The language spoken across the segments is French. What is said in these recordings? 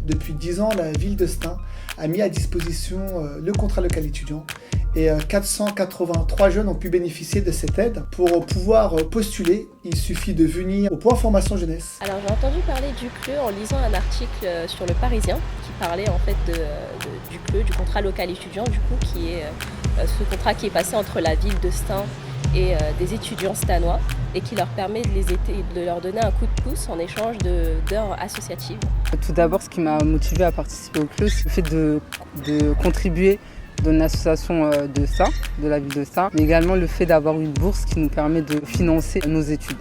Depuis 10 ans, la ville de Stein a mis à disposition le contrat local étudiant et 483 jeunes ont pu bénéficier de cette aide. Pour pouvoir postuler, il suffit de venir au point formation jeunesse. Alors j'ai entendu parler du CLE en lisant un article sur Le Parisien qui parlait en fait du CLE, du contrat local étudiant, du coup, qui est ce contrat qui est passé entre la ville de Stein et des étudiants stanois et qui leur permet de leur donner un coup de pouce en échange d'heures associatives. Tout d'abord, ce qui m'a motivée à participer au CLE, c'est le fait de contribuer dans une association de Stein, de la ville de Stein, mais également le fait d'avoir une bourse qui nous permet de financer nos études.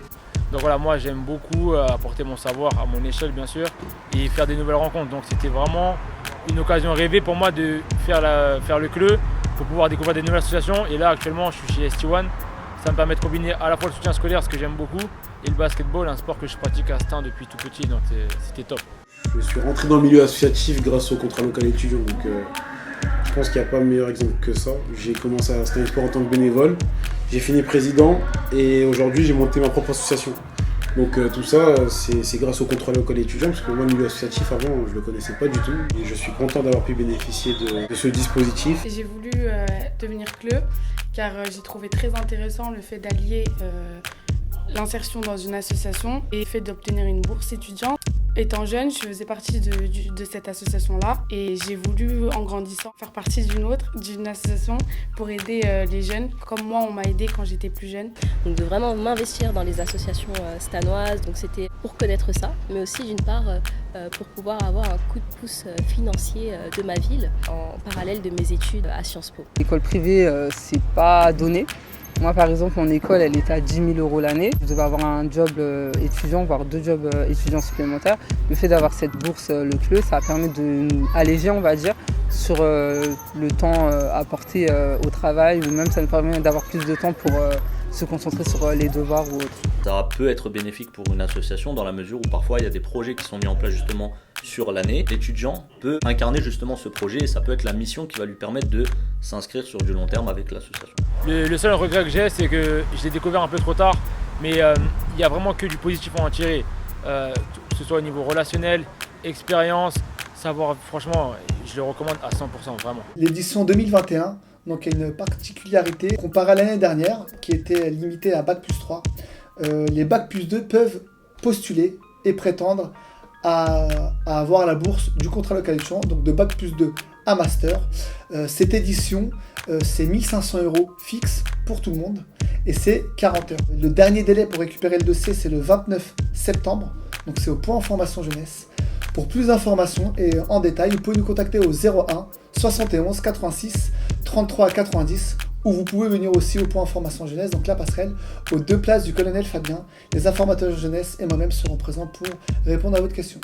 Donc voilà, moi j'aime beaucoup apporter mon savoir à mon échelle bien sûr et faire des nouvelles rencontres. Donc c'était vraiment une occasion rêvée pour moi de faire le CLE pour pouvoir découvrir des nouvelles associations. Et là actuellement je suis chez ST1. Ça me permet de combiner à la fois le soutien scolaire, ce que j'aime beaucoup, et le basketball, un sport que je pratique à Stein depuis tout petit, donc c'était top. Je suis rentré dans le milieu associatif grâce au contrat local étudiant, donc je pense qu'il n'y a pas meilleur exemple que ça. J'ai commencé à Stein Sport en tant que bénévole, j'ai fini président et aujourd'hui j'ai monté ma propre association. Donc tout ça, c'est grâce au contrat local étudiant, parce que moi le milieu associatif avant je ne le connaissais pas du tout et je suis content d'avoir pu bénéficier de ce dispositif. J'ai voulu devenir CLE car j'ai trouvé très intéressant le fait d'allier l'insertion dans une association et le fait d'obtenir une bourse étudiante. Étant jeune, je faisais partie de cette association-là et j'ai voulu, en grandissant, faire partie d'une association pour aider les jeunes, comme moi on m'a aidé quand j'étais plus jeune. Donc de vraiment m'investir dans les associations stanoises, donc c'était pour connaître ça, mais aussi d'une part pour pouvoir avoir un coup de pouce financier de ma ville en parallèle de mes études à Sciences Po. L'école privée, c'est pas donné. Moi, par exemple, mon école, elle était à 10 000 € l'année. Je devais avoir un job étudiant, voire 2 jobs étudiants supplémentaires. Le fait d'avoir cette bourse, le CLE, ça permet de nous alléger, on va dire, sur le temps apporté au travail, ou même ça nous permet d'avoir plus de temps pour se concentrer sur les devoirs ou autres. Ça peut être bénéfique pour une association dans la mesure où parfois il y a des projets qui sont mis en place justement sur l'année. L'étudiant peut incarner justement ce projet et ça peut être la mission qui va lui permettre de s'inscrire sur du long terme avec l'association. Le seul regret que j'ai, c'est que je l'ai découvert un peu trop tard, mais il n'y a vraiment que du positif à en tirer, que ce soit au niveau relationnel, expérience, savoir, franchement, je le recommande à 100%, vraiment. L'édition 2021, donc, il y a une particularité comparée à l'année dernière, qui était limitée à Bac+3. Les Bac+2 peuvent postuler et prétendre à avoir la bourse du contrat local étudiant, donc de Bac+2 à Master. Cette édition, c'est 1 500 € fixe pour tout le monde et c'est 40 heures. Le dernier délai pour récupérer le dossier, c'est le 29 septembre, donc c'est au point formation jeunesse. Pour plus d'informations et en détail, vous pouvez nous contacter au 01 71 86 33 90 ou vous pouvez venir aussi au point information jeunesse, donc la passerelle, aux 2 places du colonel Fabien. Les informateurs jeunesse et moi-même seront présents pour répondre à votre question.